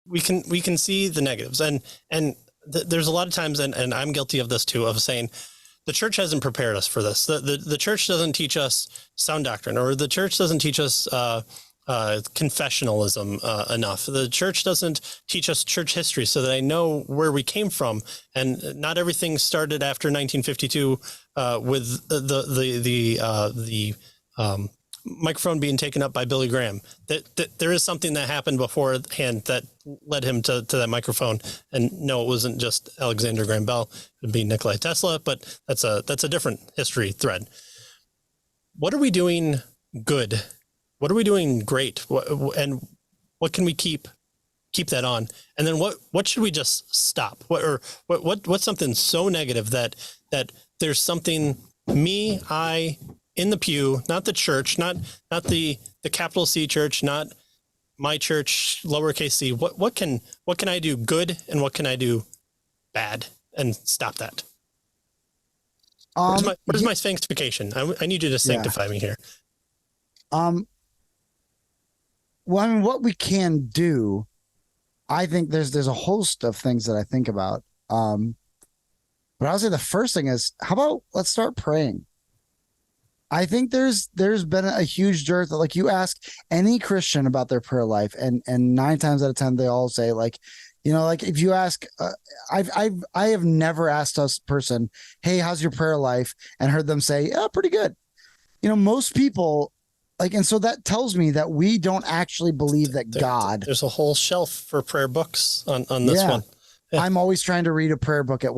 we can see the negatives, and there's a lot of times, and I'm guilty of this too, of saying the church hasn't prepared us for this. The church doesn't teach us sound doctrine, or the church doesn't teach us confessionalism enough. The church doesn't teach us church history so that I know where we came from. And not everything started after 1952 with the microphone being taken up by Billy Graham. That there is something that happened beforehand that led him to that microphone. And no, it wasn't just Alexander Graham Bell. It'd be Nikola Tesla, but that's a different history thread. What are we doing good? What are we doing great? And what can we keep that on? And then what should we just stop? What's something so negative that there's something I in the pew, not the church, not the capital C church, not my church, lowercase c. What can I do good and what can I do bad and stop that? Where's my sanctification? I need you to sanctify me here. Well, I mean, what we can do, I think there's a host of things that I think about. But I would say the first thing is, how about let's start praying? I think there's been a huge dearth. Like, you ask any Christian about their prayer life, and 9 times out of 10 they all say, like, you know, like if you ask, I have never asked a person, hey, how's your prayer life, and heard them say, yeah, pretty good. You know, most people. Like, and so that tells me that we don't actually believe that there's a whole shelf for prayer books on this one. Yeah. I'm always trying to read a prayer book at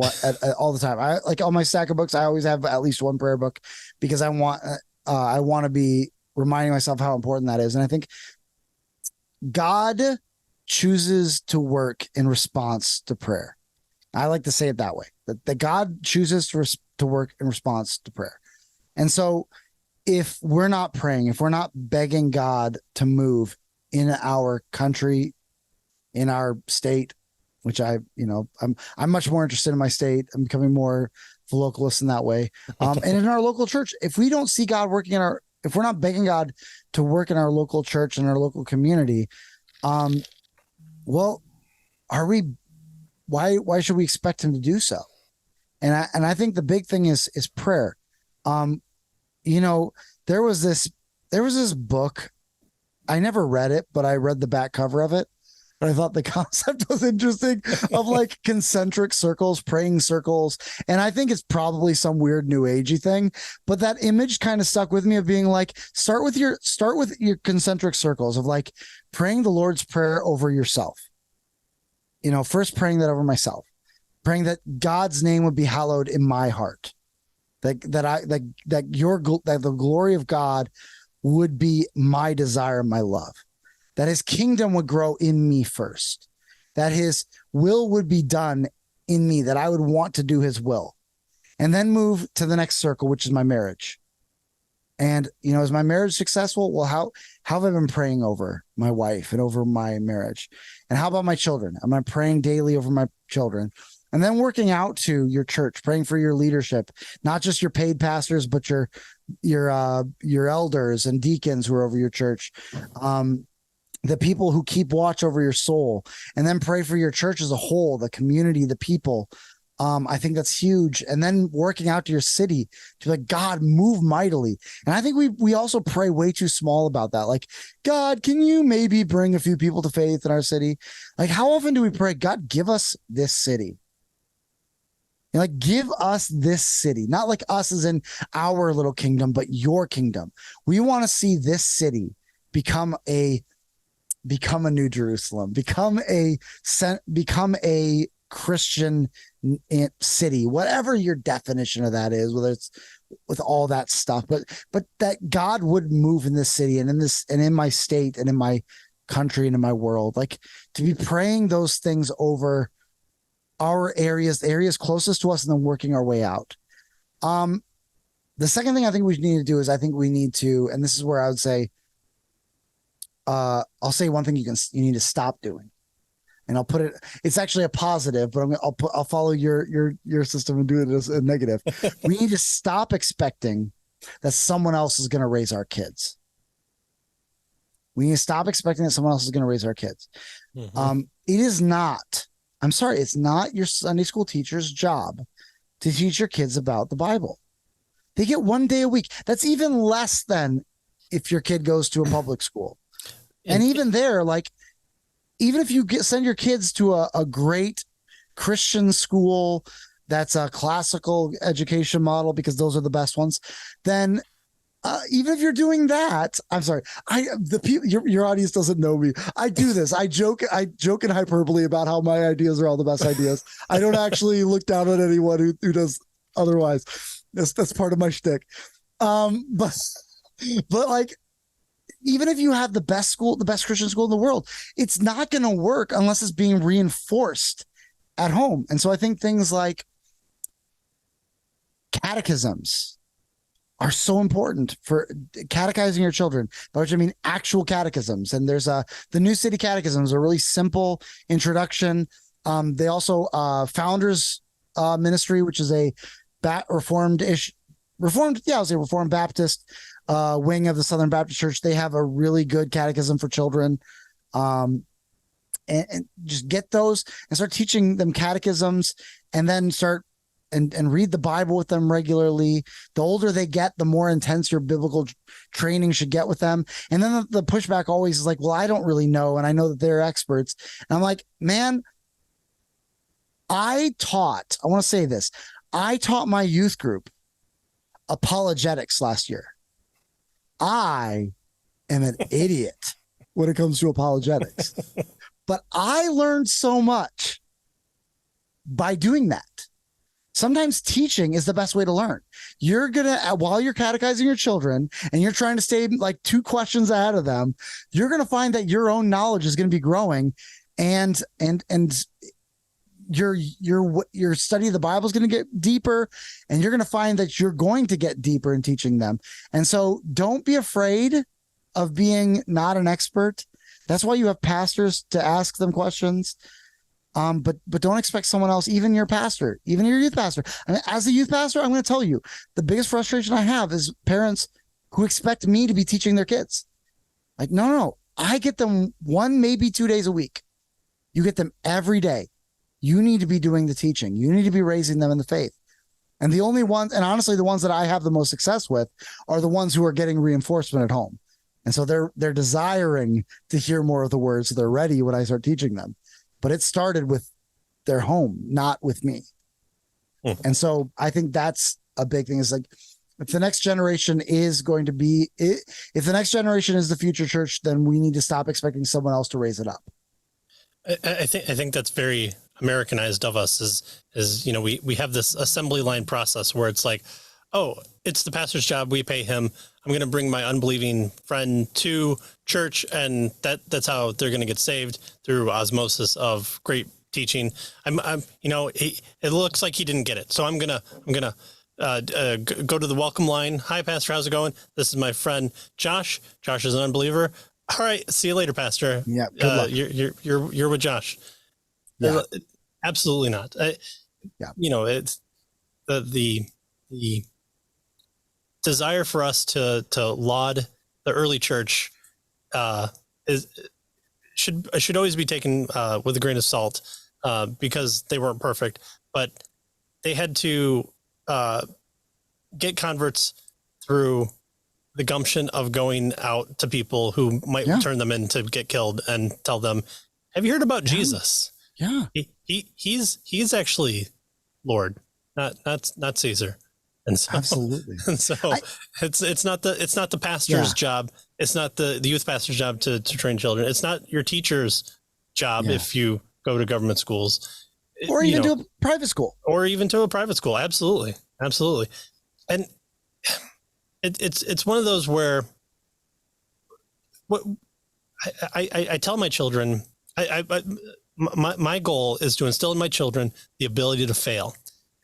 all the time. I like all my stack of books. I always have at least one prayer book because I want to be reminding myself how important that is. And I think God chooses to work in response to prayer. I like to say it that way, that God chooses to work in response to prayer. And so if we're not praying, if we're not begging God to move in our country, in our state, which I'm much more interested in my state. I'm becoming more localist in that way. And in our local church, if we don't see God working if we're not begging God to work in our local church and our local community, well, why should we expect him to do so? And I think the big thing is prayer. You know, there was this book. I never read it, but I read the back cover of it. And I thought the concept was interesting of like concentric circles, praying circles. And I think it's probably some weird new agey thing, but that image kind of stuck with me of being like, start with your concentric circles of like praying the Lord's Prayer over yourself. You know, first praying that over myself, praying that God's name would be hallowed in my heart. That the glory of God would be my desire, my love, that his kingdom would grow in me first, that his will would be done in me, that I would want to do his will, and then move to the next circle, which is my marriage. And, you know, is my marriage successful? Well, how have I been praying over my wife and over my marriage? And how about my children? Am I praying daily over my children? And then working out to your church, praying for your leadership, not just your paid pastors, but your elders and deacons who are over your church, the people who keep watch over your soul, and then pray for your church as a whole, the community, the people. I think that's huge. And then working out to your city to be like, God, move mightily. And I think we also pray way too small about that. Like, God, can you maybe bring a few people to faith in our city? Like, how often do we pray, God, give us this city? You're like, give us this city, not like us as in our little kingdom, but your kingdom. We want to see this city become a New Jerusalem, become a Christian city, whatever your definition of that is, whether it's with all that stuff, but that God would move in this city and in my state and in my country and in my world, like to be praying those things over our areas, the areas closest to us, and then working our way out. The second thing I think we need to do is I think we need to, and this is where I would say, I'll say one thing you need to stop doing, and I'll put it. It's actually a positive, but I'll follow your system and do it as a negative. We need to stop expecting that someone else is going to raise our kids. We need to stop expecting that someone else is going to raise our kids. It is not, I'm sorry, it's not your Sunday school teacher's job to teach your kids about the Bible. They get 1 day a week. That's even less than if your kid goes to a public school. And even there, like, even if you send your kids to a great Christian school that's a classical education model, because those are the best ones, then even if you're doing that, I'm sorry, your audience doesn't know me. I do this. I joke in hyperbole about how my ideas are all the best ideas. I don't actually look down on anyone who does otherwise. That's part of my shtick. But like, even if you have the best school, the best Christian school in the world, it's not going to work unless it's being reinforced at home. And so I think things like catechisms are so important for catechizing your children, by which I mean actual catechisms. And there's the New City Catechisms, a really simple introduction. They also Founders Ministry, which is a Reformed Baptist wing of the Southern Baptist Church. They have a really good catechism for children. And just get those and start teaching them catechisms, and then start and read the Bible with them regularly. The older they get, the more intense your biblical training should get with them. And then the pushback always is like, well, I don't really know, and I know that they're experts. And I'm like, man, I taught my youth group apologetics last year. I am an idiot when it comes to apologetics, but I learned so much by doing that. Sometimes teaching is the best way to learn. You're going to, while you're catechizing your children and you're trying to stay like 2 questions ahead of them, you're going to find that your own knowledge is going to be growing, and your study of the Bible is going to get deeper, and you're going to find that you're going to get deeper in teaching them. And so don't be afraid of being not an expert. That's why you have pastors to ask them questions. But don't expect someone else, even your pastor, even your youth pastor. I mean, as a youth pastor, I'm going to tell you, the biggest frustration I have is parents who expect me to be teaching their kids. Like, no, I get them 1, maybe 2 days a week. You get them every day. You need to be doing the teaching. You need to be raising them in the faith. And the only ones, and honestly, the ones that I have the most success with are the ones who are getting reinforcement at home. And so they're desiring to hear more of the words, so they're ready when I start teaching them. But it started with their home, not with me. And so I think that's a big thing, is like, if the next generation is going to be, if the next generation is the future church, then we need to stop expecting someone else to raise it up. I think that's very Americanized of us, is, you know, we have this assembly line process where it's like, oh, it's the pastor's job. We pay him. I'm going to bring my unbelieving friend to church, and that's how they're going to get saved, through osmosis of great teaching. I'm you know, it looks like he didn't get it. So I'm going to go to the welcome line. Hi, Pastor. How's it going? This is my friend, Josh. Josh is an unbeliever. All right. See you later, Pastor. Yeah. Good luck. You're with Josh. Yeah. Absolutely not. You know, it's the desire for us to laud the early church should always be taken with a grain of salt, because they weren't perfect, but they had to get converts through the gumption of going out to people who might turn them in to get killed, and tell them, have you heard about Jesus? Yeah. He's actually Lord, not Caesar. And so, absolutely. And so it's not the pastor's job. It's not the youth pastor's job to train children. It's not your teacher's job if you go to government schools, or even to a private school, Absolutely. And it's one of those where what I tell my children, my goal is to instill in my children the ability to fail.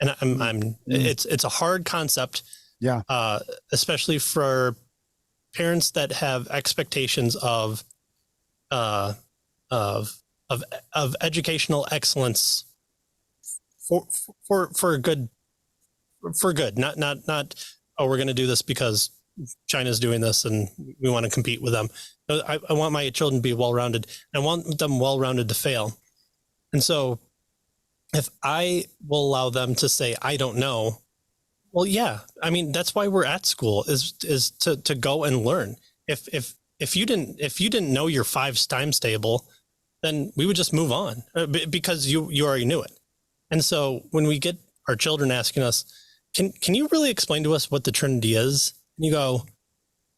And it's a hard concept, especially for parents that have expectations of educational excellence for good, not, oh, we're going to do this because China's doing this and we want to compete with them. I want my children to be well-rounded. I want them well-rounded to fail. And so if I will allow them to say, I don't know, well, yeah, I mean, that's why we're at school is to go and learn. If you didn't know your 5 times table, then we would just move on because you already knew it. And so when we get our children asking us, can you really explain to us what the Trinity is? And you go,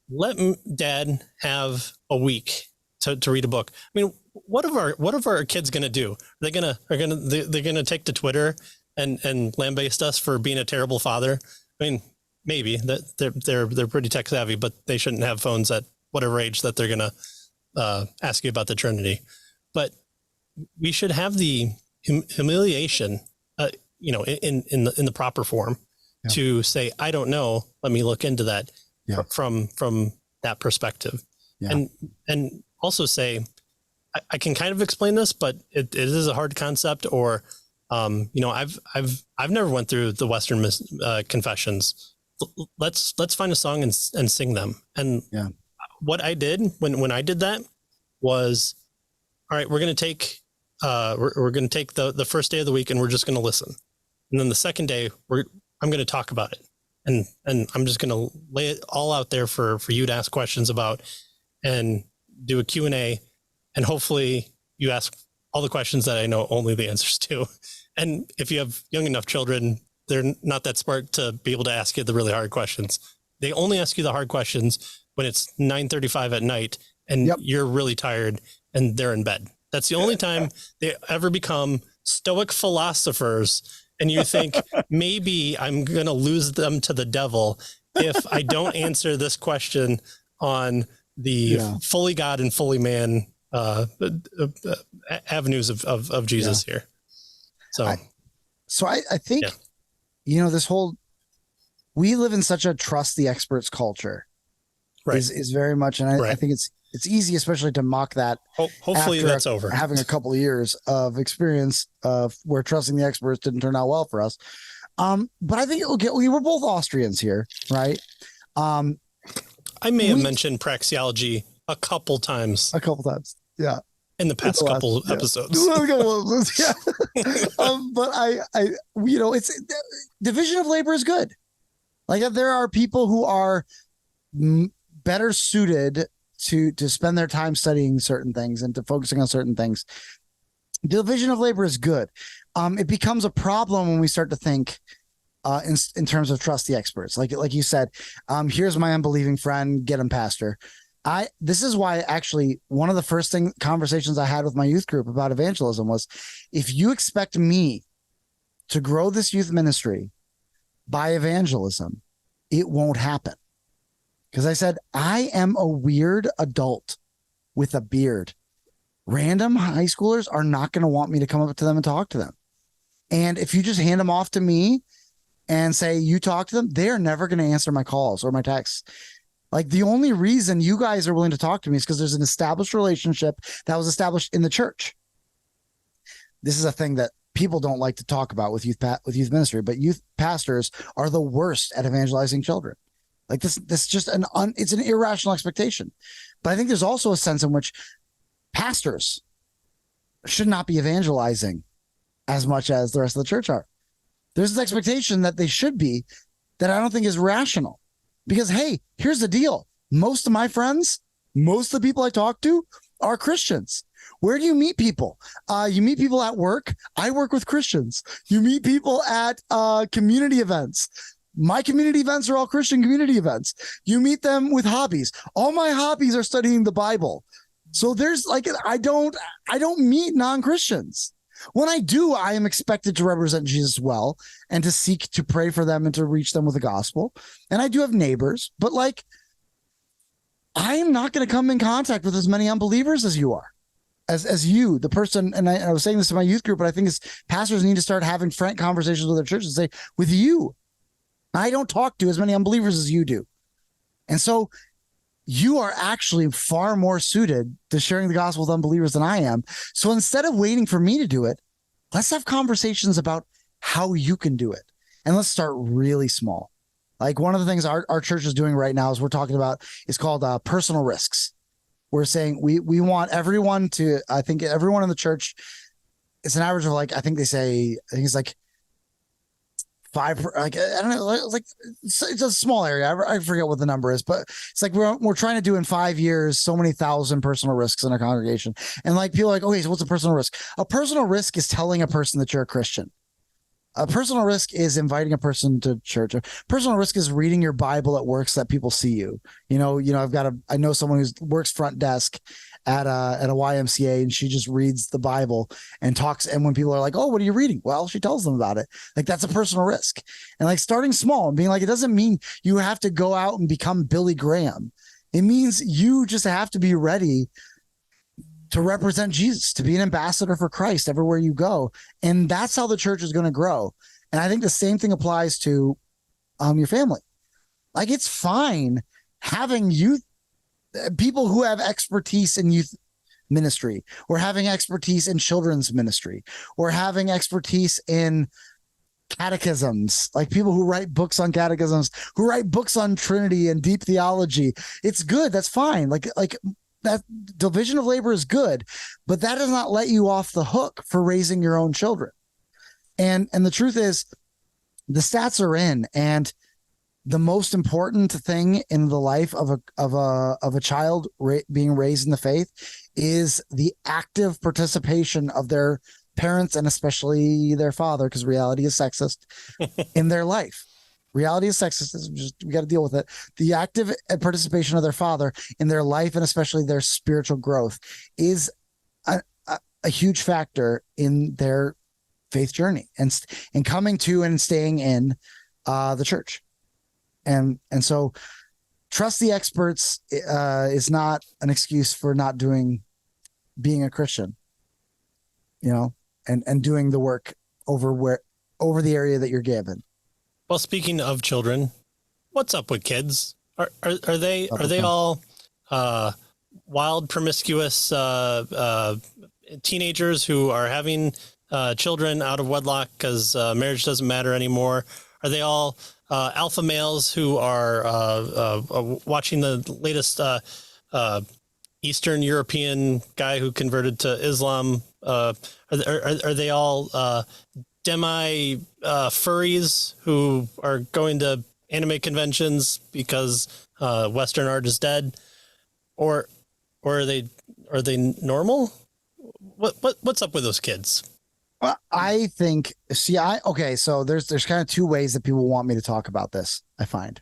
let Dad have a week to read a book. I mean, what are our kids going to do? They're going to take to Twitter and lambaste us for being a terrible father. I mean, maybe that they're pretty tech savvy, but they shouldn't have phones at whatever age that they're going to ask you about the Trinity. But we should have the humiliation, in the proper form, to say, I don't know. Let me look into that from that perspective, and also say, I can kind of explain this, but it is a hard concept. Or, I've never went through the Western confessions. Let's find a song and sing them. And what I did when I did that was, all right, we're going to take the first day of the week and we're just going to listen. And then the second day I'm going to talk about it. And I'm just going to lay it all out there for you to ask questions about and do a Q&A. And hopefully you ask all the questions that I know only the answers to. And if you have young enough children, they're not that smart to be able to ask you the really hard questions. They only ask you the hard questions when it's 9:35 at night and you're really tired and they're in bed. That's the only time they ever become stoic philosophers. And you think, maybe I'm going to lose them to the devil if I don't answer this question on the fully God and fully man avenues of Jesus here. So I think, this whole, we live in such a trust the experts culture is very much. And I think it's easy, especially to mock that. Hopefully that's over. Having a couple of years of experience of where trusting the experts didn't turn out well for us. But I think we were both Austrians here, right? I may have mentioned praxeology a couple times. Yeah. In the past couple episodes. But it's division of labor is good. Like, there are people who are better suited to spend their time studying certain things and to focusing on certain things. Division of labor is good. It becomes a problem when we start to think in terms of trust the experts. Like you said, here's my unbelieving friend, get him, pastor. This is why actually one of the first conversations I had with my youth group about evangelism was, if you expect me to grow this youth ministry by evangelism, it won't happen. Because I said, I am a weird adult with a beard. Random high schoolers are not going to want me to come up to them and talk to them. And if you just hand them off to me and say, you talk to them, they are never going to answer my calls or my texts. Like, the only reason you guys are willing to talk to me is because there's an established relationship that was established in the church. This is a thing that people don't like to talk about with youth ministry, but youth pastors are the worst at evangelizing children. Like, this just it's an irrational expectation. But I think there's also a sense in which pastors should not be evangelizing as much as the rest of the church are. There's this expectation that they should be that I don't think is rational. Because, hey, here's the deal. Most of my friends, most of the people I talk to are Christians. Where do you meet people? You meet people at work. I work with Christians. You meet people at community events. My community events are all Christian community events. You meet them with hobbies. All my hobbies are studying the Bible. So there's I don't meet non-Christians. When I do, I am expected to represent Jesus well and to seek to pray for them and to reach them with the gospel. And I do have neighbors, but I am not going to come in contact with as many unbelievers as you are, as you, the person. And I was saying this to my youth group, but I think pastors need to start having frank conversations with their church and say, with you, I don't talk to as many unbelievers as you do. And so you are actually far more suited to sharing the gospel with unbelievers than I am. So instead of waiting for me to do it, let's have conversations about how you can do it. And let's start really small. Like one of the things our church is doing right now is we're talking about is called personal risks. We're saying we want everyone to, I think everyone in the church, it's an average of like, I think it's like 5, like, I don't know, like it's a small area. I forget what the number is, but it's like we're trying to do in 5 years so many thousand personal risks in a congregation. And like people are like, okay, so what's a personal risk? A personal risk is telling a person that you're a Christian. A personal risk is inviting a person to church. A personal risk is reading your Bible at work so that people see you. I know someone who works front desk at a YMCA, and she just reads the Bible and talks. And when people are like, "Oh, what are you reading?" Well, she tells them about it. Like that's a personal risk. And like starting small and being like, it doesn't mean you have to go out and become Billy Graham. It means you just have to be ready to represent Jesus, to be an ambassador for Christ everywhere you go. And that's how the church is going to grow. And I think the same thing applies to your family. Like it's fine having youth, people who have expertise in youth ministry, or having expertise in children's ministry, or having expertise in catechisms, like people who write books on catechisms, who write books on Trinity and deep theology. It's good. That's fine. Like that division of labor is good, but that does not let you off the hook for raising your own children. And the truth is, the stats are in, and the most important thing in the life of a child being raised in the faith is the active participation of their parents, and especially their father, because reality is sexist, in their life. Reality is sexist. We got to deal with it. The active participation of their father in their life, and especially their spiritual growth, is a huge factor in their faith journey and coming to and staying in the church. And so trust the experts is not an excuse for not being a Christian, and doing the work over the area that you're given. Well, speaking of children, what's up with kids? Are they all wild, promiscuous teenagers who are having children out of wedlock because marriage doesn't matter anymore? Are they all alpha males who are watching the latest Eastern European guy who converted to Islam? Are they all demi furries who are going to anime conventions because Western art is dead, or are they normal? What's up with those kids? Well, I think so there's kind of two ways that people want me to talk about this. I find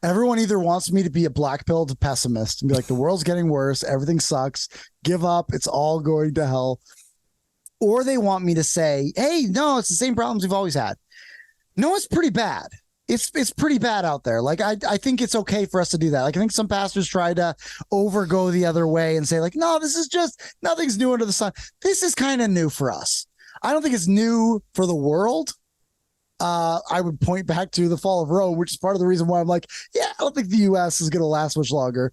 everyone either wants me to be a black-pilled pessimist and be like, the world's getting worse, everything sucks, give up, it's all going to hell. Or they want me to say, hey, no, it's the same problems we've always had. No, it's pretty bad. It's pretty bad out there. Like, I think it's okay for us to do that. Like, I think some pastors try to overgo the other way and say, like, no, this is just, nothing's new under the sun. This is kind of new for us. I don't think it's new for the world. I would point back to the fall of Rome, which is part of the reason why I'm like, yeah, I don't think the U.S. is going to last much longer.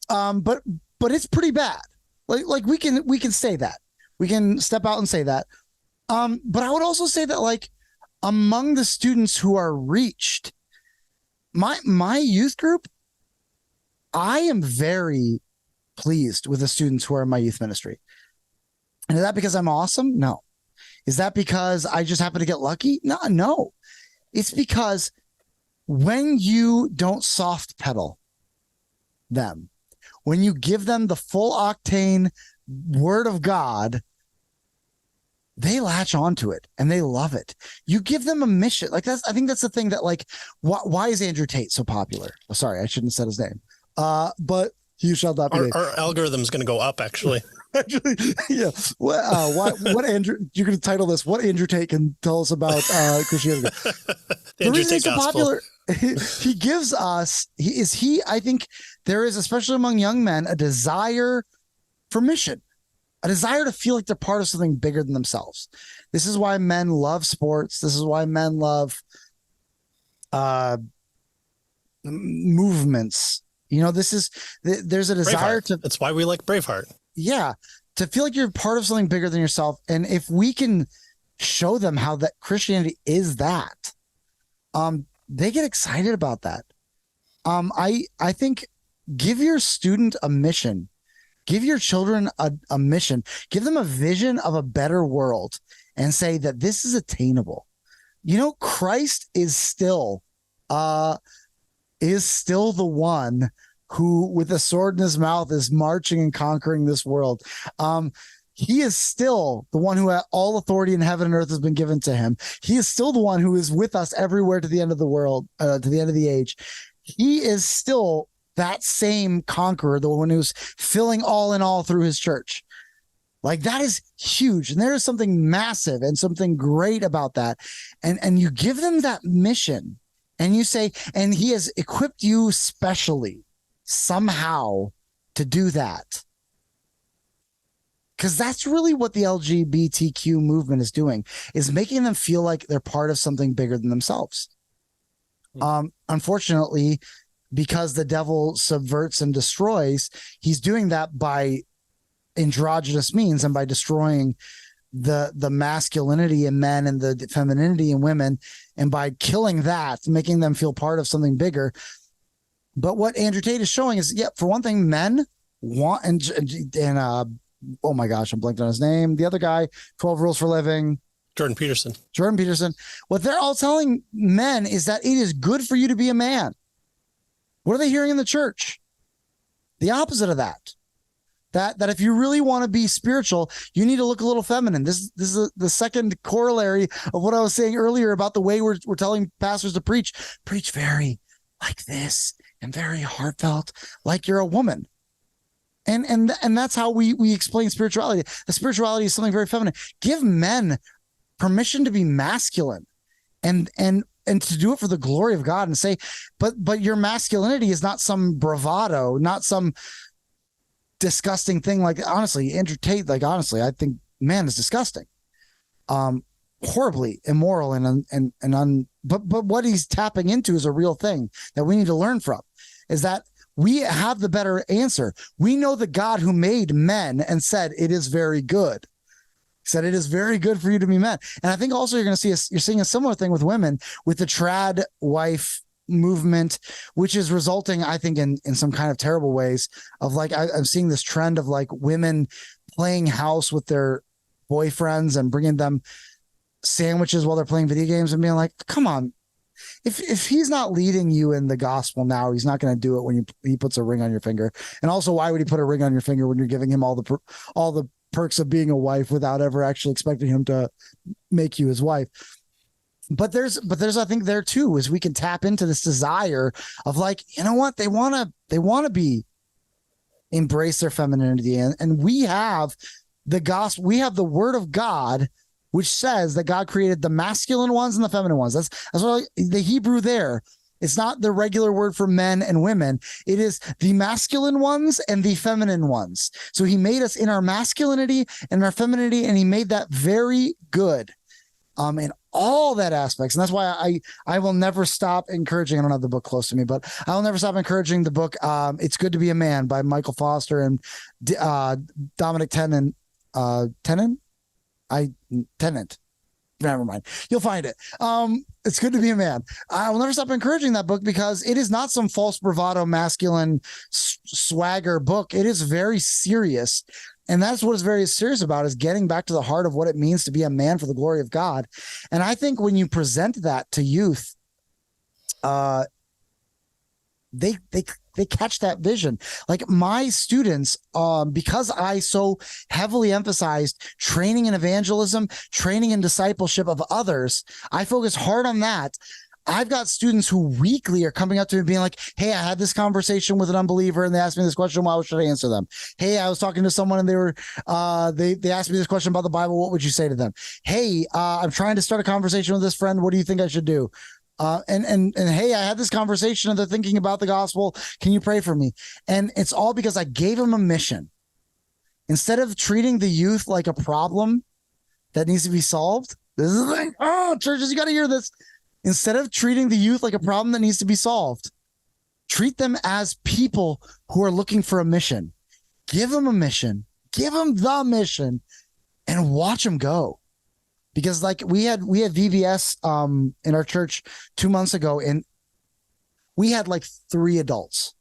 But it's pretty bad. Like we can say that. We can step out and say that. But I would also say that, like, among the students who are reached, my youth group, I am very pleased with the students who are in my youth ministry. And is that because I'm awesome? No. Is that because I just happen to get lucky? No. It's because when you don't soft pedal them, when you give them the full octane word of God, they latch onto it and they love it. You give them a mission. Like I think that's the thing that, like, why is Andrew Tate so popular? Oh, sorry, I shouldn't have said his name. But you shall not be. Our algorithm's going to go up, actually. Actually, yeah. What Andrew? You can title this "What Andrew Tate Can Tell Us About Christianity." The reason he's so popular, he gives us. I think there is, especially among young men, a desire for mission, a desire to feel like they're part of something bigger than themselves. This is why men love sports. This is why men love movements. There's a desire Braveheart. That's why we like Braveheart. Yeah, to feel like you're part of something bigger than yourself. And if we can show them how that Christianity is that, they get excited about that. I think give your student a mission. Give your children a mission. Give them a vision of a better world and say that this is attainable. Christ is still the one who, with a sword in his mouth, is marching and conquering this world. He is still the one who all authority in heaven and earth has been given to him. He is still the one who is with us everywhere to the end of the world, to the end of the age. He is still that same conqueror, the one who's filling all in all through his church. Like, that is huge. And there is something massive and something great about that. And you give them that mission and you say, and he has equipped you specially somehow to do that. Because that's really what the LGBTQ movement is doing, is making them feel like they're part of something bigger than themselves. Unfortunately, because the devil subverts and destroys, he's doing that by androgynous means and by destroying the masculinity in men and the femininity in women, and by killing that, making them feel part of something bigger. But what Andrew Tate is showing is, for one thing, men want, and oh my gosh, I'm blanked on his name. The other guy, 12 Rules for Living. Jordan Peterson. What they're all telling men is that it is good for you to be a man. What are they hearing in the church? The opposite of that. That if you really want to be spiritual, you need to look a little feminine. This is the second corollary of what I was saying earlier about the way we're telling pastors to preach. Preach very like this and very heartfelt, like you're a woman. And that's how we explain spirituality. The spirituality is something very feminine. Give men permission to be masculine and to do it for the glory of God, and say, but your masculinity is not some bravado, not some disgusting thing. Like, honestly, Andrew Tate, I think man is disgusting, horribly immoral but what he's tapping into is a real thing that we need to learn from, is that we have the better answer. We know the God who made men and said, it is very good. He said, it is very good for you to be men. And I think also you're seeing a similar thing with women, with the trad wife movement, which is resulting, I think, in some kind of terrible ways of, like, I'm seeing this trend of, like, women playing house with their boyfriends and bringing them sandwiches while they're playing video games and being like, come on. If he's not leading you in the gospel now, he's not going to do it when he puts a ring on your finger. And also, why would he put a ring on your finger when you're giving him all the perks of being a wife without ever actually expecting him to make you his wife? But there's I think there too is we can tap into this desire of, like, you know what, they want to embrace their femininity, and we have the gospel, we have the word of God, which says that God created the masculine ones and the feminine ones. That's what the Hebrew there. It's not the regular word for men and women. It is the masculine ones and the feminine ones. So he made us in our masculinity and our femininity, and he made that very good. In all that aspects. And that's why I will never stop encouraging. I don't have the book close to me, but I will never stop encouraging the book. It's Good to Be a Man by Michael Foster and Dominic Tennant. Tennant. Never mind. You'll find it. It's Good to Be a Man. I will never stop encouraging that book, because it is not some false bravado, masculine swagger book. It is very serious. And that's what it's very serious about, is getting back to the heart of what it means to be a man for the glory of God. And I think when you present that to youth, they catch that vision. Like, my students, because I so heavily emphasized training in evangelism, training in discipleship of others, I focus hard on that. I've got students who weekly are coming up to me being like, hey, I had this conversation with an unbeliever and they asked me this question. Why should I answer them? Hey, I was talking to someone and they were, they asked me this question about the Bible. What would you say to them? Hey, I'm trying to start a conversation with this friend. What do you think I should do? And hey, I had this conversation and they're thinking about the gospel. Can you pray for me? And it's all because I gave them a mission. Instead of treating the youth like a problem that needs to be solved, this is like, oh, churches, you got to hear this. Instead of treating the youth like a problem that needs to be solved, treat them as people who are looking for a mission. Give them a mission, give them the mission, and watch them go. because like we had VBS in our church 2 months ago, and we had like four adults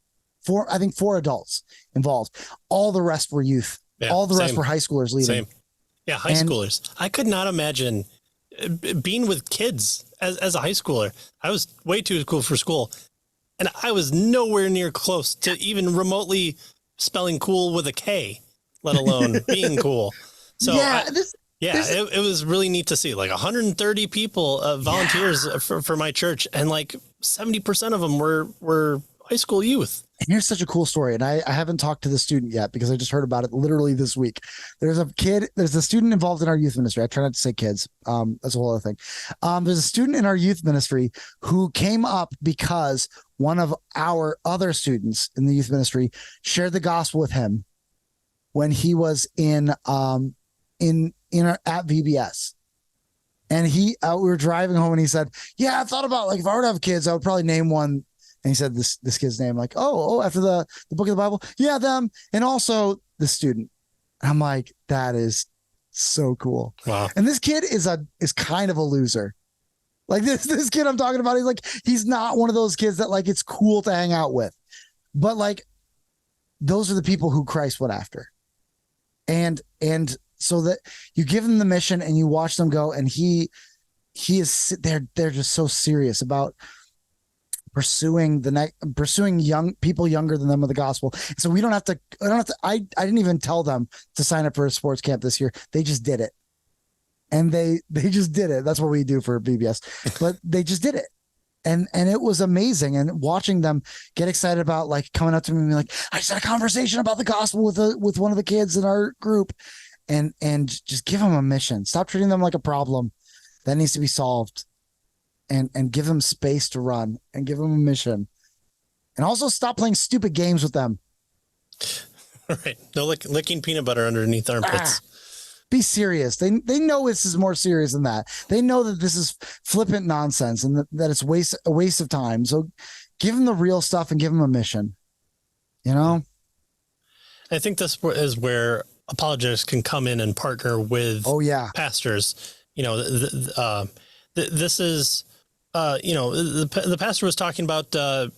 involved. All the rest were youth. Yeah, All the rest were high schoolers leading. Same. Yeah, high schoolers. I could not imagine being with kids as a high schooler. I was way too cool for school, and I was nowhere near close to even remotely spelling cool with a K, let alone being cool. So it was really neat to see like 130 people, volunteers for my church, and like 70% of them were high school youth. And here's such a cool story. And I haven't talked to the student yet because I just heard about it literally this week. There's a student involved in our youth ministry. I try not to say kids. That's a whole other thing. There's a student in our youth ministry who came up because one of our other students in the youth ministry shared the gospel with him when he was at VBS. And we were driving home and he said, yeah, I thought about like if I were to have kids, I would probably name one. And he said this kid's name, like, after the book of the Bible. Yeah, them. And also the student. I'm like, that is so cool. Wow. And this kid is kind of a loser. Like this kid I'm talking about, he's not one of those kids that like it's cool to hang out with. But like those are the people who Christ went after. And so that you give them the mission and you watch them go, and they're just so serious about pursuing young people younger than them with the gospel. So I didn't even tell them to sign up for a sports camp this year. They just did it. And they just did it. That's what we do for BBS, but they just did it. And it was amazing. And watching them get excited about like coming up to me and be like, I just had a conversation about the gospel with one of the kids in our group, and just give them a mission. Stop treating them like a problem that needs to be solved. And give them space to run and give them a mission, and also stop playing stupid games with them. Right. No licking peanut butter underneath armpits. Be serious. They know this is more serious than that. They know that this is flippant nonsense and that it's a waste of time. So give them the real stuff and give them a mission. You know? I think this is where apologists can come in and partner with pastors. You know, this is, the pastor was talking about, the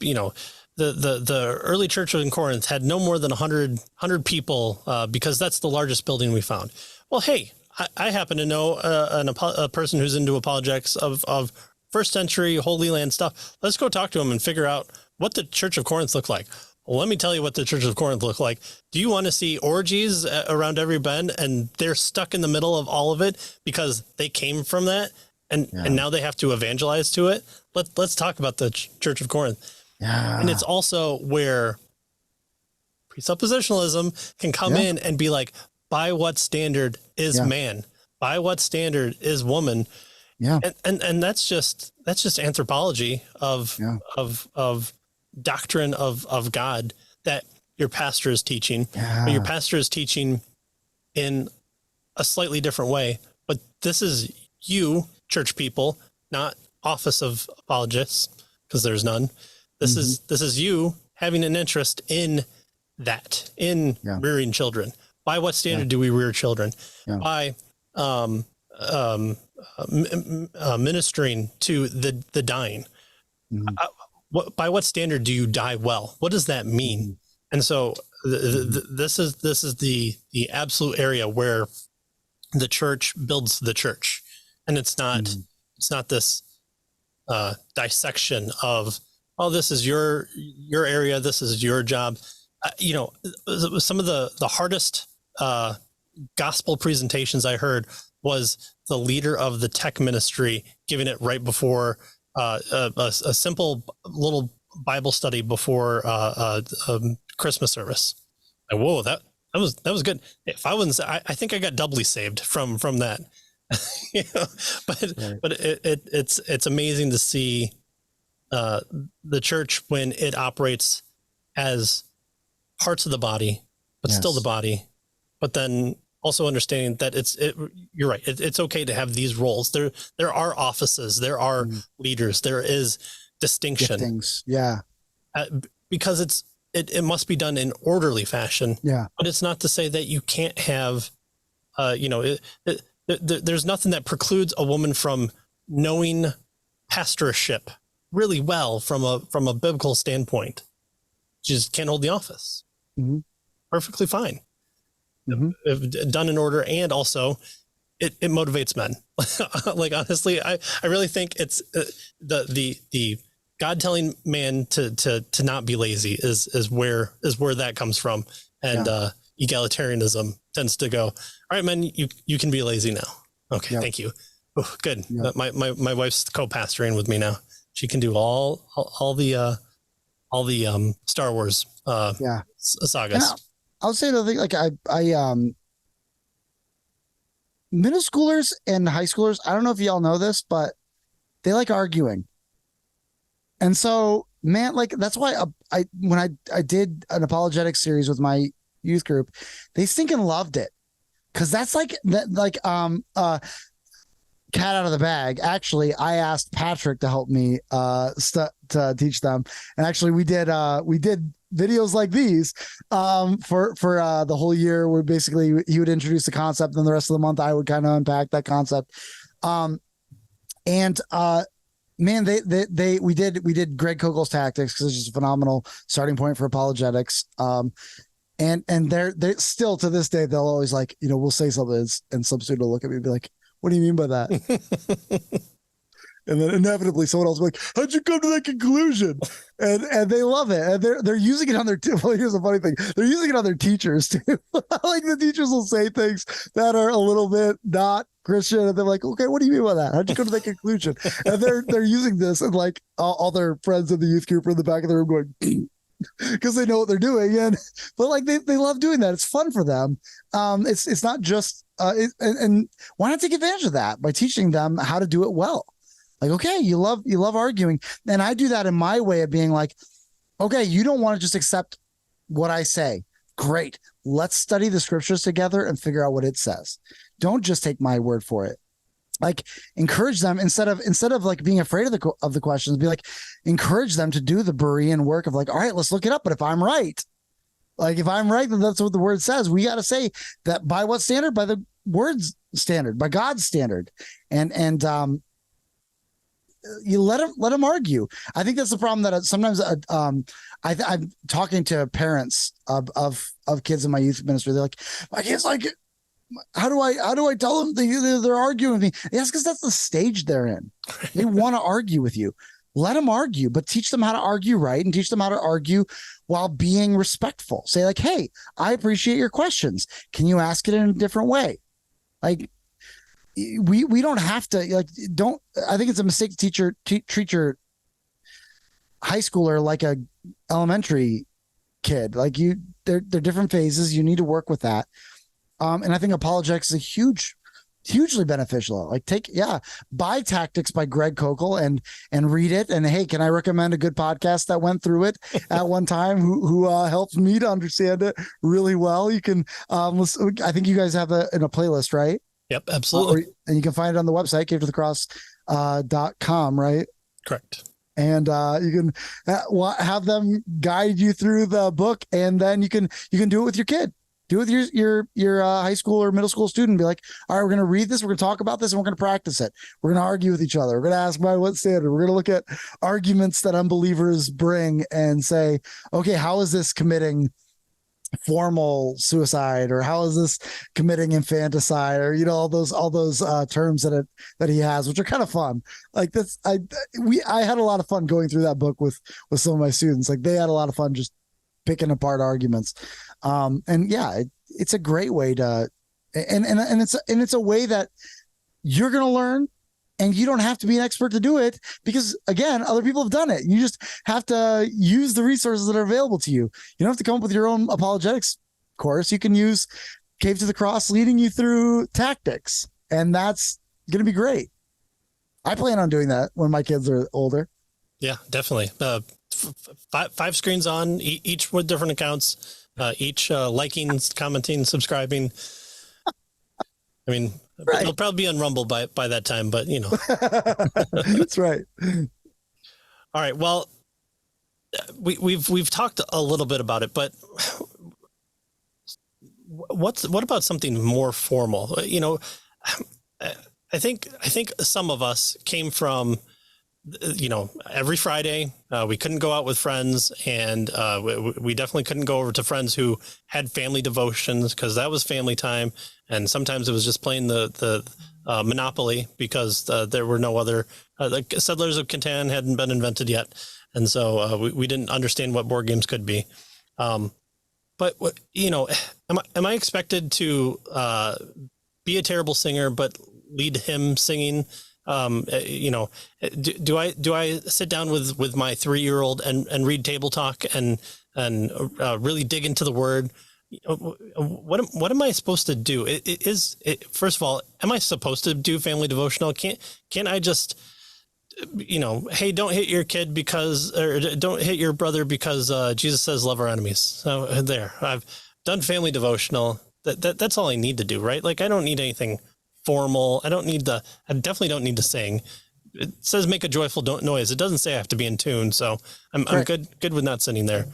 early church in Corinth had no more than 100 people because that's the largest building we found. Well, hey, I happen to know a person who's into apologetics of first century Holy Land stuff. Let's go talk to him and figure out what the Church of Corinth looked like. Well, let me tell you what the Church of Corinth looked like. Do you want to see orgies around every bend and they're stuck in the middle of all of it because they came from that? And now they have to evangelize to it. Let's talk about the Church of Corinth. Yeah. And it's also where presuppositionalism can come in and be like, by what standard is man? By what standard is woman? Yeah. And that's just anthropology of doctrine of God that your pastor is teaching. Yeah. But your pastor is teaching in a slightly different way. But this is you, church people, not office of apologists, because there's none. This is you having an interest in that, in rearing children. By what standard do we rear children? Yeah. By ministering to the dying. Mm-hmm. By what standard do you die well? What does that mean? Mm-hmm. And so this is the absolute area where the church builds the church. And it's not this dissection of, this is your area, this is your job. Some of the hardest gospel presentations I heard was the leader of the tech ministry giving it right before a simple little Bible study before Christmas service. And whoa, that was good. If I wasn't, I think I got doubly saved from that. But it's amazing to see the church when it operates as parts of the body, but still the body, but then also understanding that you're right. It's okay to have these roles. There are offices, there are leaders, there is distinction. Giftings. Yeah. Because it must be done in orderly fashion. Yeah. But it's not to say that you can't have, there's nothing that precludes a woman from knowing pastorship really well from a biblical standpoint. She just can't hold the office. Mm-hmm. Perfectly fine. Mm-hmm. If done in order, and also it motivates men. Like, honestly, I really think it's the God telling man to not be lazy is where that comes from. And egalitarianism tends to go, all right, men, you can be lazy now. Okay, thank you. Oh, good. My wife's co-pastoring with me now. She can do all the Star Wars sagas. I'll say another thing, like I middle schoolers and high schoolers, I don't know if y'all know this, but they like arguing. And so, man, like that's why when I did an apologetics series with my youth group, they stinking loved it. Cause that's like cat out of the bag. Actually, I asked Patrick to help me to teach them. And actually we did videos like these for the whole year, where basically he would introduce the concept, and the rest of the month I would kind of unpack that concept. Man, we did Greg Kogel's tactics, because it's just a phenomenal starting point for apologetics. And they're still, to this day, they'll always, like, we'll say something and some student will look at me and be like, what do you mean by that? And then inevitably someone else will be like, how'd you come to that conclusion? And they love it. And they're using it on their, well, here's a funny thing. They're using it on their teachers too. Like, the teachers will say things that are a little bit not Christian. And they're like, okay, what do you mean by that? How'd you come to that conclusion? And they're using this, and like all their friends in the youth group are in the back of the room going, because they know what they're doing. But like they love doing that. It's fun for them. It's not just, and why not take advantage of that by teaching them how to do it well? Like, okay, you love arguing. And I do that in my way of being like, okay, you don't want to just accept what I say. Great. Let's study the scriptures together and figure out what it says. Don't just take my word for it. Like, encourage them instead of like being afraid of the questions, be like, encourage them to do the Berean work of like, all right, let's look it up. But if I'm right, then that's what the word says. We got to say that by what standard? By the word's standard, by God's standard. And you let them argue. I think that's the problem that sometimes I'm talking to parents of kids in my youth ministry. They're like, my kid's like, how do I tell them they're arguing with me? Yes, because that's the stage they're in. They want to argue with you. Let them argue, but teach them how to argue right, and teach them how to argue while being respectful. Say like, hey, I appreciate your questions. Can you ask it in a different way? Like, we don't have to, like, I think it's a mistake to treat your high schooler like a elementary kid. Like, they're different phases. You need to work with that. And I think apologetics is hugely beneficial. Like, buy Tactics by Greg Kokel and read it. And hey, can I recommend a good podcast that went through it at one time who helped me to understand it really well? You can listen. I think you guys have in a playlist, right? Yep, absolutely. And you can find it on the website, cavetothecross.com, right? Correct. And you can have them guide you through the book, and then you can do it with your kid. Do it with your high school or middle school student. Be like, all right, we're going to read this, we're going to talk about this, and we're going to practice it. We're going to argue with each other. We're going to ask by what standard. We're going to look at arguments that unbelievers bring and say, okay, how is this committing formal suicide, or how is this committing infanticide, or all those terms that he has, which are kind of fun. Like this, I had a lot of fun going through that book with some of my students. Like, they had a lot of fun just picking apart arguments. It's a great way to, and it's a way that you're going to learn, and you don't have to be an expert to do it, because again, other people have done it. You just have to use the resources that are available to you. You don't have to come up with your own apologetics course. You can use Cave to the Cross leading you through Tactics, and that's going to be great. I plan on doing that when my kids are older. Yeah, definitely. 5 screens on, each with different accounts, each liking, commenting, subscribing. I mean, right. It'll probably be on Rumble by that time, but That's right. All right. Well, we've talked a little bit about it, but what about something more formal? I think some of us came from, every Friday we couldn't go out with friends, and we definitely couldn't go over to friends who had family devotions, because that was family time. And sometimes it was just playing the Monopoly, because there were no other, like Settlers of Catan hadn't been invented yet. And so we didn't understand what board games could be. But am I expected to be a terrible singer, but lead hymn singing? Do I sit down with my 3-year-old and read table talk and really dig into the word? What am I supposed to do? First of all, am I supposed to do family devotional? Can't I just, hey, don't hit your kid or don't hit your brother because Jesus says love our enemies. So there, I've done family devotional. That's all I need to do, right? Like, I don't need anything formal. I definitely don't need to sing. It says make a joyful noise. It doesn't say I have to be in tune. So I'm good with not sitting there.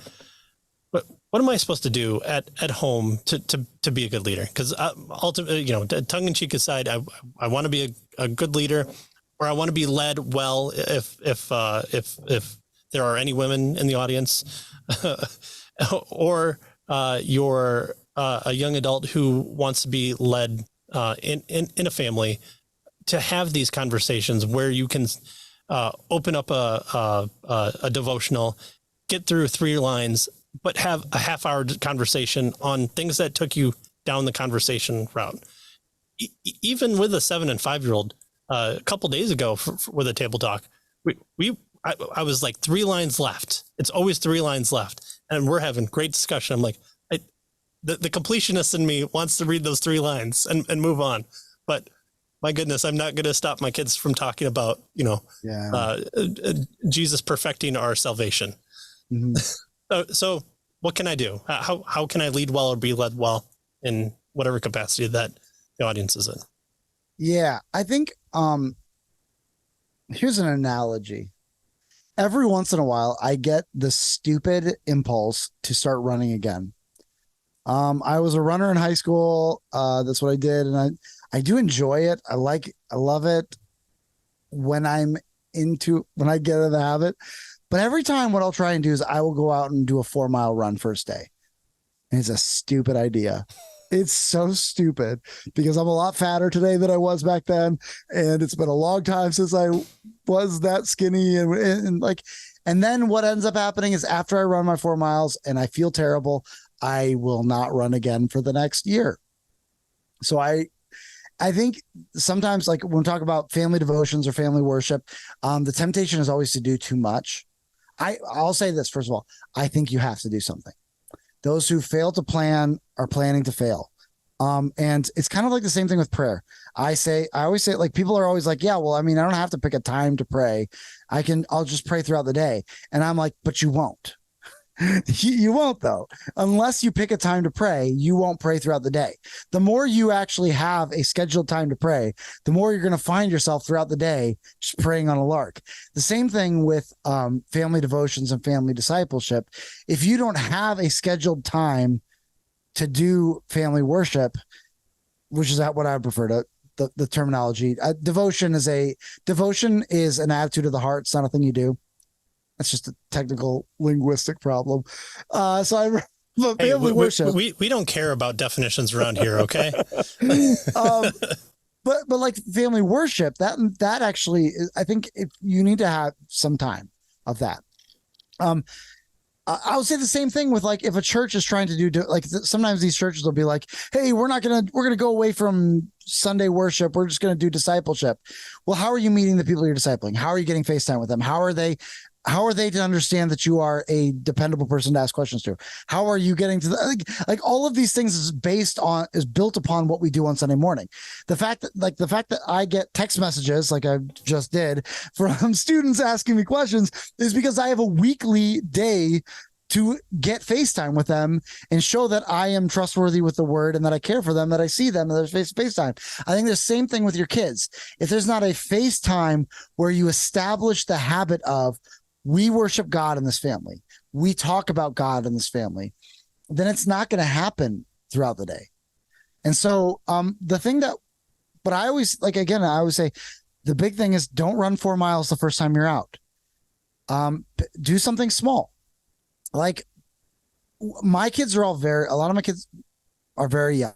But what am I supposed to do at home to be a good leader? Because ultimately, tongue in cheek aside, I want to be a good leader, or I want to be led well. If there are any women in the audience, or you're a young adult who wants to be led in a family, to have these conversations where you can open up a devotional, get through 3 lines, but have a half-hour conversation on things that took you down the conversation route. Even with a 7 and 5-year-old, a couple days ago with a table talk, I was like 3 lines left. It's always 3 lines left, and we're having great discussion. I'm like, the completionist in me wants to read those 3 lines and move on, but my goodness, I'm not going to stop my kids from talking about Jesus perfecting our salvation. Mm-hmm. So what can I do? How can I lead well or be led well in whatever capacity that the audience is in? Yeah, I think here's an analogy. Every once in a while, I get the stupid impulse to start running again. I was a runner in high school. That's what I did, and I do enjoy it. I love it when I get in the habit. But every time, what I'll try and do is I will go out and do a 4-mile run first day. And it's a stupid idea. It's so stupid because I'm a lot fatter today than I was back then. And it's been a long time since I was that skinny. And then what ends up happening is after I run my 4 miles and I feel terrible, I will not run again for the next year. So I think sometimes, like when we talk about family devotions or family worship, the temptation is always to do too much. I'll say this, first of all, I think you have to do something. Those who fail to plan are planning to fail. And it's kind of like the same thing with prayer. I always say, like, people are always like, yeah, well, I mean, I don't have to pick a time to pray. I'll just pray throughout the day. And I'm like, but you won't. You won't, though. Unless you pick a time to pray, you won't pray throughout the day. The more you actually have a scheduled time to pray, the more you're going to find yourself throughout the day just praying on a lark. The same thing with family devotions and family discipleship. If you don't have a scheduled time to do family worship, which is what I would prefer to the terminology. Devotion is an attitude of the heart. It's not a thing you do. That's just a technical linguistic problem. Family worship. We don't care about definitions around here, okay? But like family worship, that actually is, I think if you need to have some time of that. I would say the same thing with, like, if a church is trying to do, like, sometimes these churches will be like, hey, we're going to go away from Sunday worship. We're just going to do discipleship. Well, how are you meeting the people you're discipling? How are you getting FaceTime with them? How are they to understand that you are a dependable person to ask questions to? How are you getting to like all of these things is built upon what we do on Sunday morning. The fact that I get text messages like I just did from students asking me questions is because I have a weekly day to get FaceTime with them and show that I am trustworthy with the word and that I care for them, that I see them, and there's FaceTime. I think the same thing with your kids. If there's not a FaceTime where you establish the habit of, we worship God in this family, we talk about God in this family, then it's not going to happen throughout the day. And so the thing that but I always I always say the big thing is don't run 4 miles the first time you're out. Do something small. Like my kids are a lot of my kids are very young.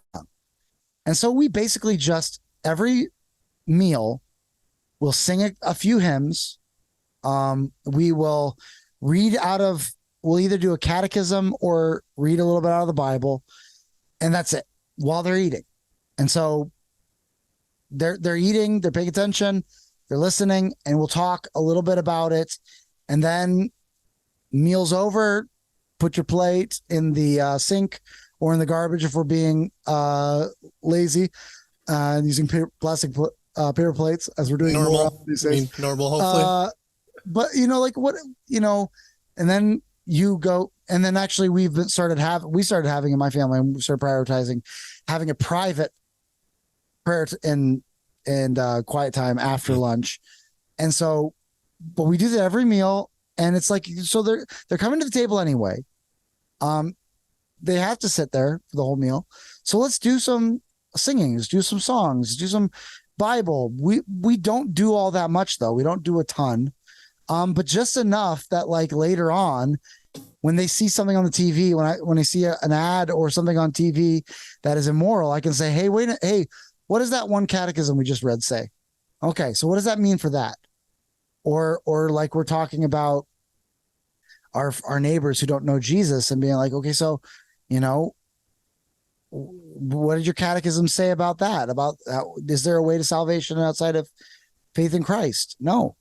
And so we basically just every meal we'll sing a few hymns. We will we'll either do a catechism or read a little bit out of the Bible, and that's it while they're eating. And so they're eating, they're paying attention, they're listening, and we'll talk a little bit about it. And then meal's over, put your plate in the sink or in the garbage if we're being lazy, and using plastic paper plates as we're doing normal these days. Normal, hopefully. But and then you go, and then actually we started having in my family, and we started prioritizing having a private prayer and quiet time after lunch. And so, but we do that every meal, and it's like, so they're coming to the table anyway. They have to sit there for the whole meal. So let's do some singing, let's do some songs, do some Bible. We don't do all that much though. We don't do a ton. But just enough that like later on, when they see something on the TV, when I see an ad or something on TV that is immoral, I can say, hey, what does that one catechism we just read say? Okay, so what does that mean for that? Or like we're talking about our neighbors who don't know Jesus and being like, okay, so, what did your catechism say about that? About is there a way to salvation outside of faith in Christ? No.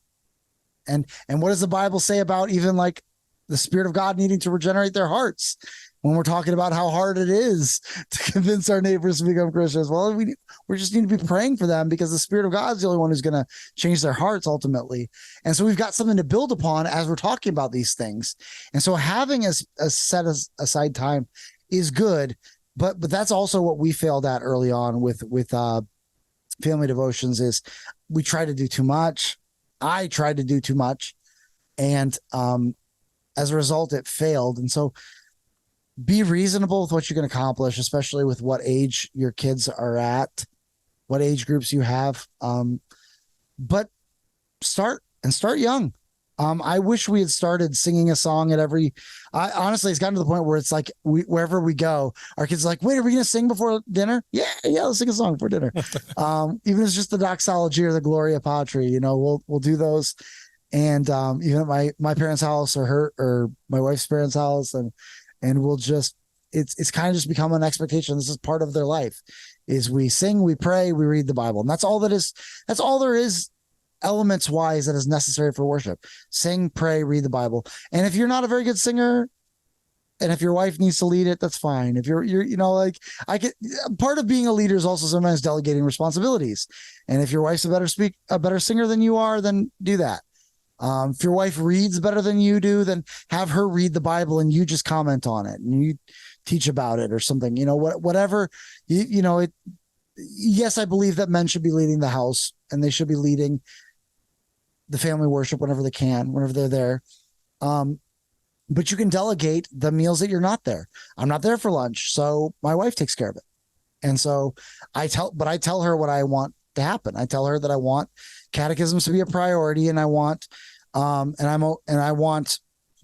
And what does the Bible say about even like the Spirit of God needing to regenerate their hearts when we're talking about how hard it is to convince our neighbors to become Christians? Well, we just need to be praying for them because the Spirit of God is the only one who's going to change their hearts ultimately. And so we've got something to build upon as we're talking about these things. And so having a set aside time is good, but that's also what we failed at early on with family devotions is we try to do too much. I tried to do too much, and as a result, it failed. And so be reasonable with what you can accomplish, especially with what age your kids are at, what age groups you have. But start young. I wish we had started singing a song at honestly, it's gotten to the point where it's like wherever we go, our kids are like, wait, are we going to sing before dinner? Yeah, let's sing a song before dinner. Even if it's just the doxology or the Gloria Patri, we'll do those. And even at my parents' house or my wife's parents' house, and we'll just it's kind of just become an expectation. This is part of their life. Is we sing, we pray, we read the Bible, and that's all there is. Elements wise that is necessary for worship. Sing, pray, read the Bible. And if you're not a very good singer, and if your wife needs to lead it, that's fine. If you're part of being a leader is also sometimes delegating responsibilities. And if your wife's a better singer than you are, then do that. If your wife reads better than you do, then have her read the Bible and you just comment on it and you teach about it or something, whatever, yes, I believe that men should be leading the house and they should be leading the family worship whenever they can, whenever they're there. But you can delegate the meals that you're not there. I'm not there for lunch, so my wife takes care of it. And so I tell her what I want to happen. I tell her that I want catechisms to be a priority, and I want I want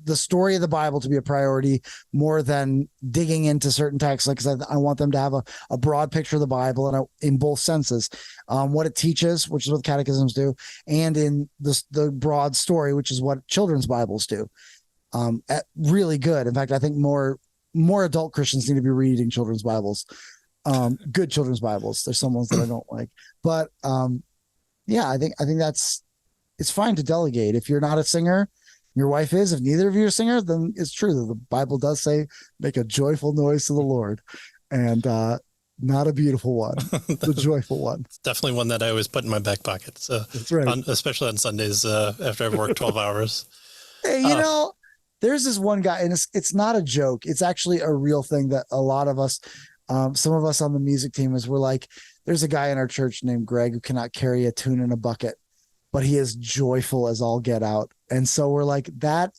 the story of the Bible to be a priority more than digging into certain texts. Like I want them to have a broad picture of the Bible and in both senses, what it teaches, which is what catechisms do, and in the broad story, which is what children's Bibles do. Really good. In fact, I think more adult Christians need to be reading children's Bibles, good children's Bibles. There's some ones that I don't like, but yeah, I think it's fine to delegate. If you're not a singer, your wife is. If neither of you are singers, then it's true that the Bible does say, make a joyful noise to the Lord, and not a beautiful one, the joyful one. It's definitely one that I always put in my back pocket. So that's right. Especially on Sundays after I've worked 12 hours. Hey, there's this one guy, and it's not a joke. It's actually a real thing that a lot of us, some of us on the music team, we're like, there's a guy in our church named Greg who cannot carry a tune in a bucket, but he is joyful as all get out. And so we're like that.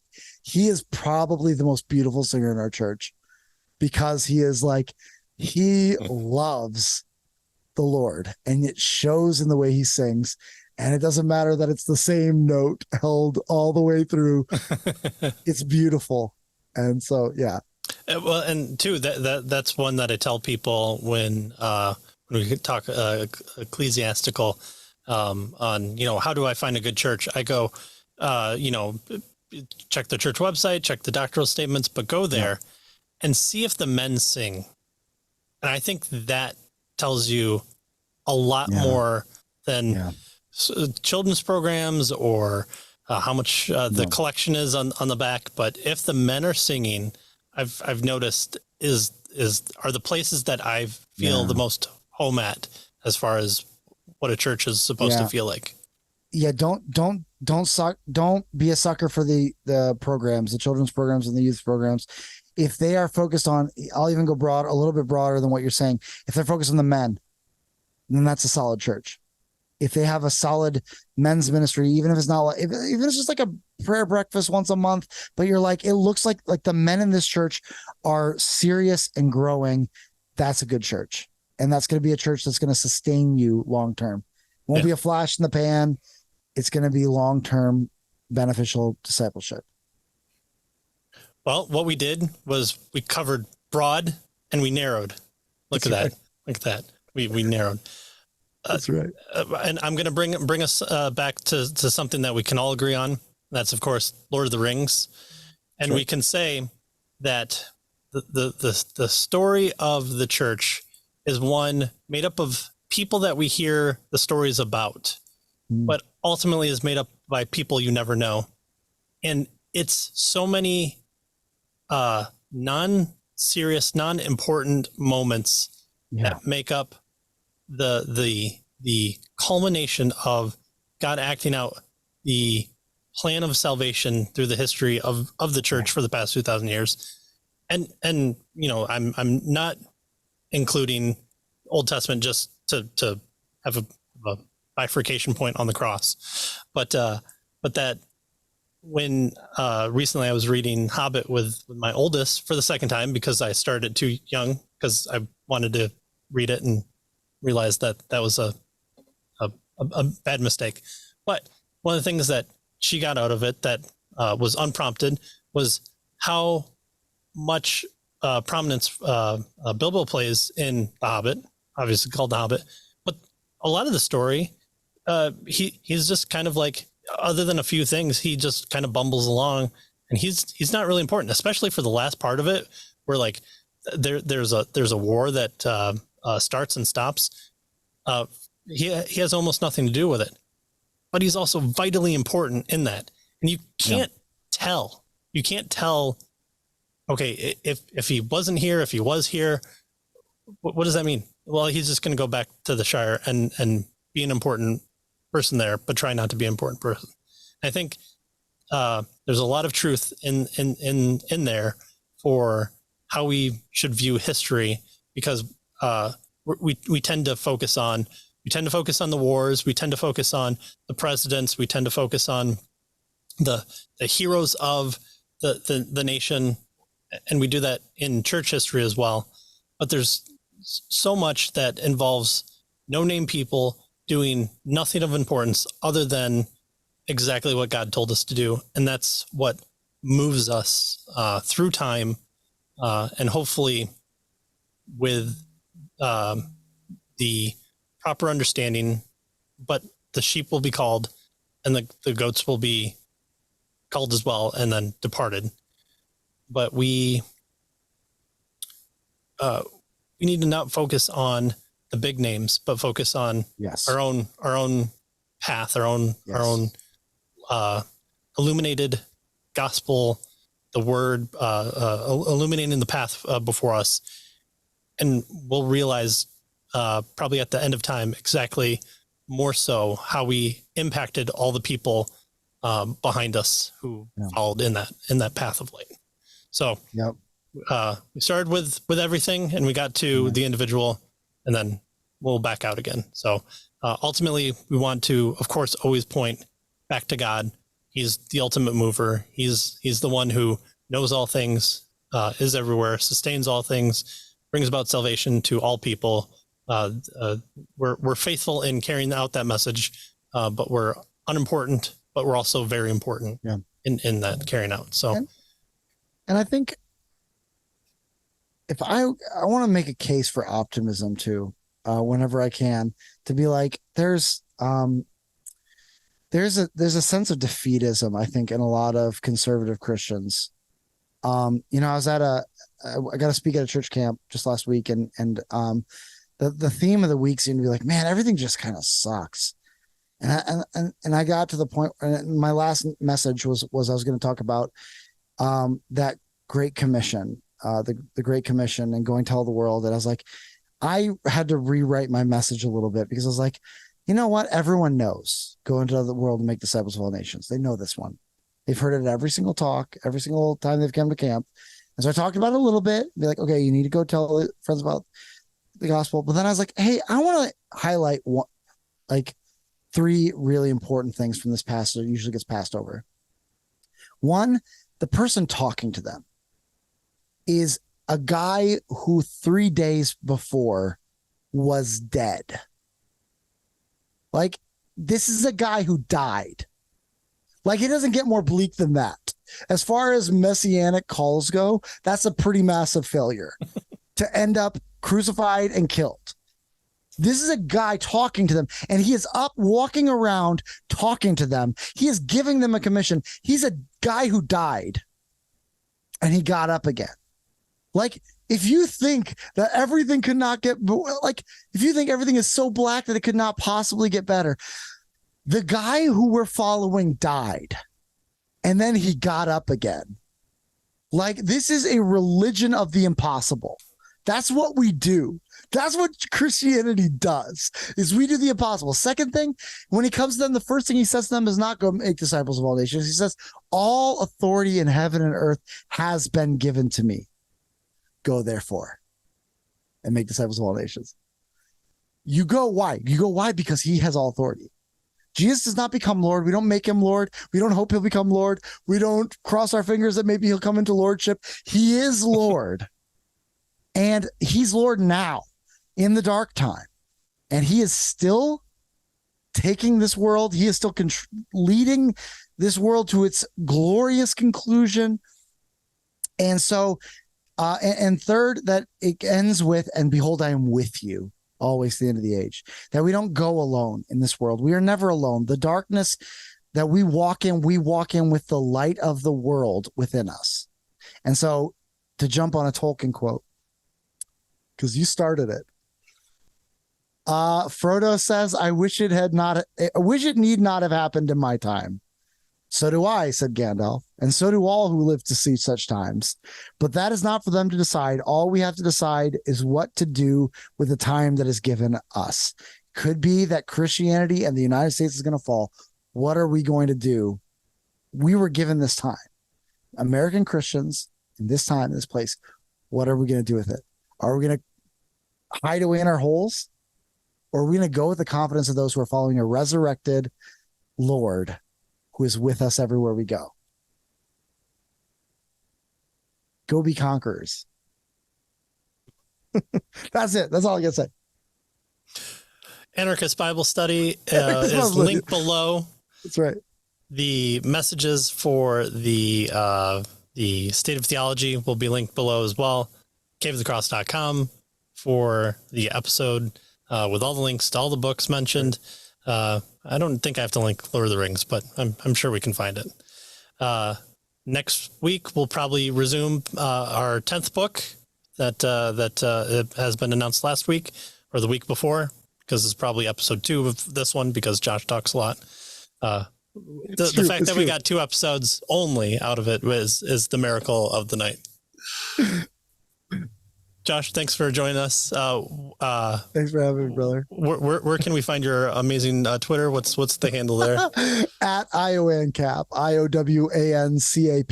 He is probably the most beautiful singer in our church because he is like, he loves the Lord, and it shows in the way he sings. And it doesn't matter that it's the same note held all the way through. It's beautiful. And so, yeah. Well, and two, that's one that I tell people when we talk ecclesiastical on, how do I find a good church? I go, check the church website, check the doctrinal statements, but go there and see if the men sing. And I think that tells you a lot more than children's programs or how much the collection is on the back. But if the men are singing, I've noticed are the places that I feel the most home at as far as what a church is supposed to feel like. Yeah. Don't be a sucker for the programs, the children's programs and the youth programs. If they are focused on, I'll even go a little bit broader than what you're saying. If they're focused on the men, then that's a solid church. If they have a solid men's ministry, even if it's not like, even if it's just like a prayer breakfast once a month, but you're like, it looks like the men in this church are serious and growing. That's a good church. And that's going to be a church that's going to sustain you long-term. Won't be a flash in the pan. It's going to be long-term beneficial discipleship. Well, what we did was we covered broad and we narrowed. Look at that. Look at that. We narrowed. That's right. And I'm going to bring us back to something that we can all agree on. That's, of course, Lord of the Rings. And we can say that the story of the church is one made up of people that we hear the stories about, but ultimately is made up by people you never know. And it's so many non-serious, non-important moments that make up the culmination of God acting out the plan of salvation through the history of the church for the past 2,000 years. And I'm not including Old Testament just to have a bifurcation point on the cross, but that when recently I was reading Hobbit with my oldest for the second time because I started too young because I wanted to read it and realized that was a bad mistake. But one of the things that she got out of it that was unprompted was how much prominence Bilbo plays in The Hobbit, obviously called The Hobbit. But a lot of the story, he's just kind of like, other than a few things, he just kind of bumbles along, and he's not really important, especially for the last part of it, where like there's a war that starts and stops. He has almost nothing to do with it, but he's also vitally important in that. And you can't tell. You can't tell. Okay, if he wasn't here, if he was here, what does that mean? Well, he's just going to go back to the Shire and be an important person there, but try not to be an important person. I think there's a lot of truth in there for how we should view history, because we tend to focus on the wars, we tend to focus on the presidents, we tend to focus on the heroes of the nation, and we do that in church history as well. But there's so much that involves no-name people doing nothing of importance other than exactly what God told us to do. And that's what moves us through time, and hopefully with the proper understanding, but the sheep will be called and the goats will be called as well and then departed. But we need to not focus on the big names, but focus on our own path, our own illuminated gospel, the word, illuminating the path before us. And we'll realize probably at the end of time exactly more so how we impacted all the people behind us who followed in that path of light. So we started with everything, and we got to the individual, and then we'll back out again. So ultimately, we want to, of course, always point back to God. He's the ultimate mover. He's the one who knows all things, is everywhere, sustains all things, brings about salvation to all people. we're faithful in carrying out that message, but we're unimportant, but we're also very important in that carrying out. So, and I think if I want to make a case for optimism too, whenever I can, to be like, there's a sense of defeatism, I think, in a lot of conservative Christians. I got to speak at a church camp just last week, and the theme of the week seemed to be like, man, everything just kind of sucks. And I got to the point, and my last message was I was going to talk about that Great Commission, the Great Commission, and going tell the world. And I was like, I had to rewrite my message a little bit, because I was like, you know what? Everyone knows, go into the world and make disciples of all nations. They know this one. They've heard it at every single talk, every single time they've come to camp. And so I talked about it a little bit, be like, okay, you need to go tell friends about the gospel. But then I was like, hey, I want to highlight three really important things from this passage that usually gets passed over. One, the person talking to them is a guy who 3 days before was dead. Like, this is a guy who died. Like, it doesn't get more bleak than that. As far as messianic calls go, that's a pretty massive failure to end up crucified and killed. This is a guy talking to them, and he is up walking around talking to them. He is giving them a commission. He's a guy who died, and he got up again. Like, if you think that everything could not get, like, if you think everything is so black that it could not possibly get better, the guy who we're following died, and then he got up again. Like, this is a religion of the impossible. That's what we do. That's what Christianity does, is we do the impossible. Second thing, when he comes to them, the first thing he says to them is not go make disciples of all nations. He says, all authority in heaven and earth has been given to me. Go therefore and make disciples of all nations. You go, why? You go, why? Because he has all authority. Jesus does not become Lord. We don't make him Lord. We don't hope he'll become Lord. We don't cross our fingers that maybe he'll come into lordship. He is Lord. And he's Lord now in the dark time. And he is still taking this world. He is still leading this world to its glorious conclusion. And so, and third, that it ends with, and behold, I am with you always to the end of the age, that we don't go alone in this world. We are never alone. The darkness that we walk in with the light of the world within us. And so, to jump on a Tolkien quote, because you started it. Frodo says, I wish it need not have happened in my time. So do I, said Gandalf, and so do all who live to see such times. But that is not for them to decide. All we have to decide is what to do with the time that is given us. Could be that Christianity and the United States is going to fall. What are we going to do? We were given this time. American Christians, in this time, in this place, what are we going to do with it? Are we going to hide away in our holes? Or are we going to go with the confidence of those who are following a resurrected Lord who is with us everywhere we go? Go be conquerors. That's it. That's all I got to say. Anarchist Bible Study is linked below. That's right. The messages for the State of Theology will be linked below as well. caveofthecross.com for the episode with all the links to all the books mentioned. I don't think I have to link Lord of the Rings, but I'm sure we can find it. Next week, we'll probably resume our 10th book that has been announced last week or the week before, because it's probably episode 2 of this one, because Josh talks a lot. The fact that we got 2 episodes only out of it is the miracle of the night. Josh, thanks for joining us. Thanks for having me, brother. Where can we find your amazing Twitter? What's the handle there? At IOANCAP, IOWANCAP.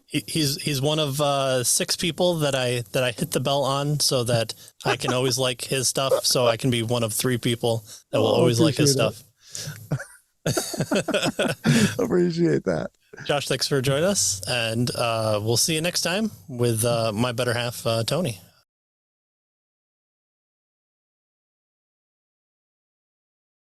He's one of 6 people that I hit the bell on, so that I can always like his stuff. So I can be one of 3 people that will always like his stuff. Appreciate that. Josh, thanks for joining us, and we'll see you next time with my better half, Tony.